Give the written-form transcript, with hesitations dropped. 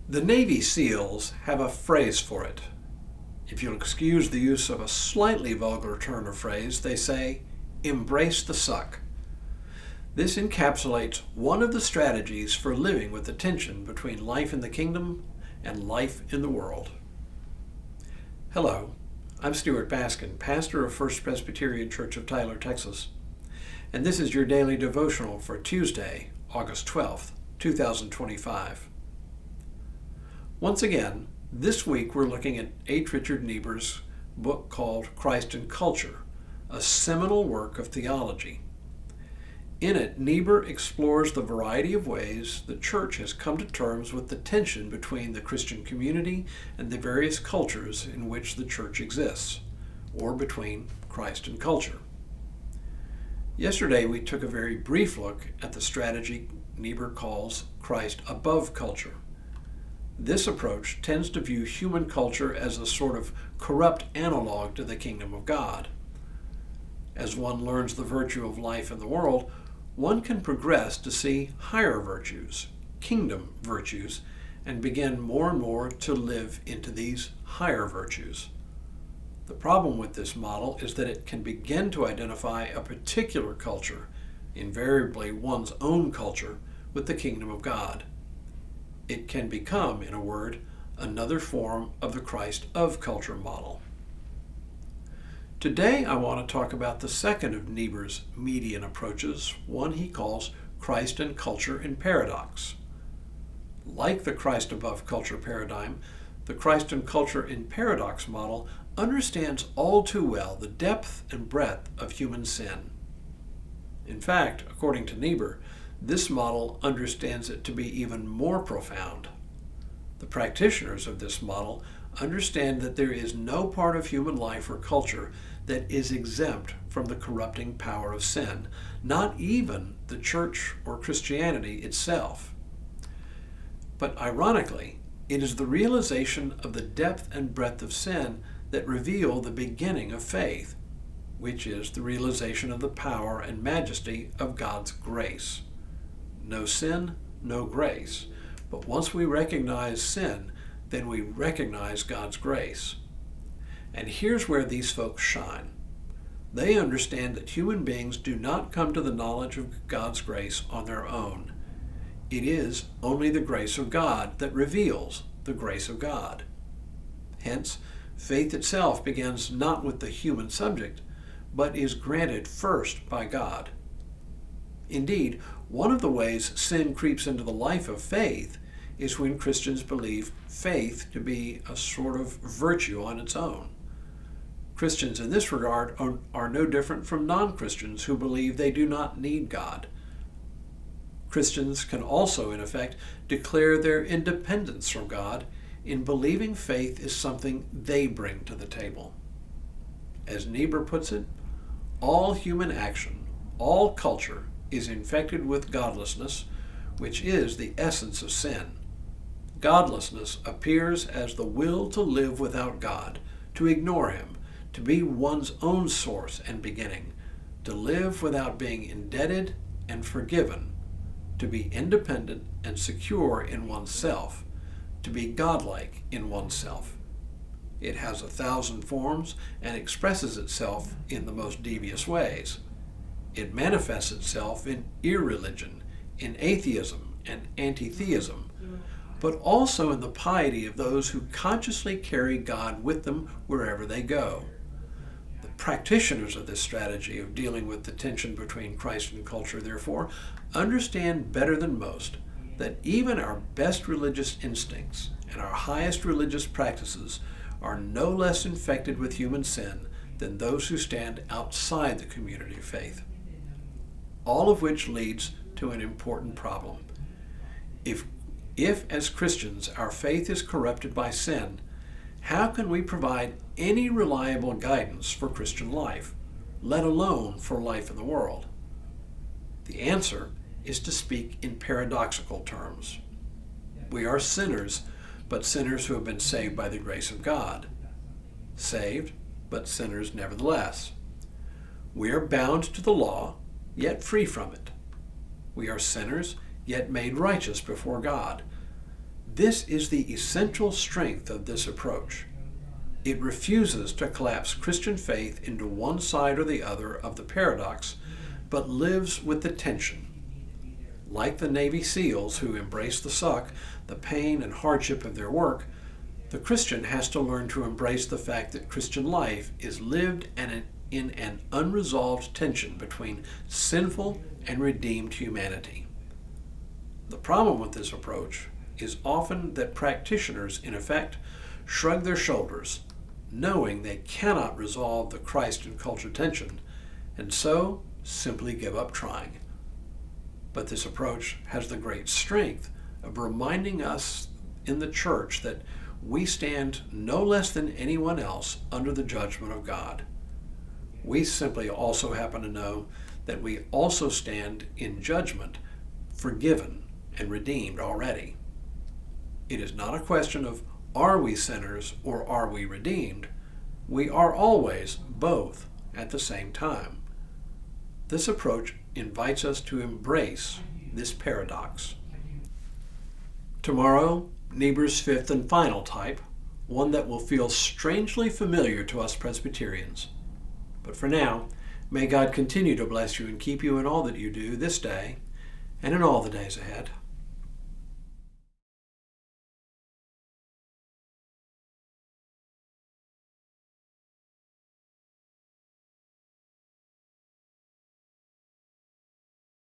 The Navy SEALs have a phrase for it. If you'll excuse the use of a slightly vulgar turn or phrase, they say, "Embrace the suck." This encapsulates one of the strategies for living with the tension between life in the kingdom and life in the world. Hello, I'm Stuart Baskin, pastor of First Presbyterian Church of Tyler, Texas, and this is your daily devotional for Tuesday, August 12th, 2025. Once again, this week we're looking at H. Richard Niebuhr's book called Christ and Culture, a seminal work of theology. In it, Niebuhr explores the variety of ways the church has come to terms with the tension between the Christian community and the various cultures in which the church exists, or between Christ and culture. Yesterday, we took a very brief look at the strategy Niebuhr calls Christ above culture. This approach tends to view human culture as a sort of corrupt analog to the kingdom of God. As one learns the virtue of life in the world, one can progress to see higher virtues, kingdom virtues, and begin more and more to live into these higher virtues. The problem with this model is that it can begin to identify a particular culture, invariably one's own culture, with the kingdom of God. It can become, in a word, another form of the Christ of culture model. Today I want to talk about the second of Niebuhr's median approaches, one he calls Christ and culture in paradox. Like the Christ above culture paradigm, the Christ and culture in paradox model understands all too well the depth and breadth of human sin. In fact, according to Niebuhr, this model understands it to be even more profound. The practitioners of this model understand that there is no part of human life or culture that is exempt from the corrupting power of sin, not even the church or Christianity itself. But ironically, it is the realization of the depth and breadth of sin that reveal the beginning of faith, which is the realization of the power and majesty of God's grace. No sin, no grace. But once we recognize sin, then we recognize God's grace. And here's where these folks shine. They understand that human beings do not come to the knowledge of God's grace on their own. It is only the grace of God that reveals the grace of God. Hence, faith itself begins not with the human subject, but is granted first by God. Indeed, one of the ways sin creeps into the life of faith is when Christians believe faith to be a sort of virtue on its own. Christians in this regard are no different from non-Christians who believe they do not need God. Christians can also, in effect, declare their independence from God in believing faith is something they bring to the table. As Niebuhr puts it, all human action, all culture, is infected with godlessness, which is the essence of sin. Godlessness appears as the will to live without God, to ignore Him, to be one's own source and beginning, to live without being indebted and forgiven, to be independent and secure in oneself, to be godlike in oneself. It has 1,000 forms and expresses itself in the most devious ways. It manifests itself in irreligion, in atheism and anti-theism, but also in the piety of those who consciously carry God with them wherever they go. The practitioners of this strategy of dealing with the tension between Christ and culture, therefore, understand better than most that even our best religious instincts and our highest religious practices are no less infected with human sin than those who stand outside the community of faith. All of which leads to an important problem. If as Christians our faith is corrupted by sin, how can we provide any reliable guidance for Christian life, let alone for life in the world? The answer is to speak in paradoxical terms. We are sinners, but sinners who have been saved by the grace of God. Saved, but sinners nevertheless. We are bound to the law, yet free from it. We are sinners, yet made righteous before God. This is the essential strength of this approach. It refuses to collapse Christian faith into one side or the other of the paradox, but lives with the tension. Like the Navy SEALs who embrace the suck, the pain and hardship of their work, the Christian has to learn to embrace the fact that Christian life is lived in an unresolved tension between sinful and redeemed humanity. The problem with this approach is often that practitioners, in effect, shrug their shoulders, knowing they cannot resolve the Christ and culture tension, and so simply give up trying. But this approach has the great strength of reminding us in the church that we stand no less than anyone else under the judgment of God. We simply also happen to know that we also stand in judgment, forgiven and redeemed already. It is not a question of are we sinners or are we redeemed? We are always both at the same time. This approach invites us to embrace this paradox. Tomorrow, Niebuhr's fifth and final type, one that will feel strangely familiar to us Presbyterians. But for now, may God continue to bless you and keep you in all that you do this day and in all the days ahead.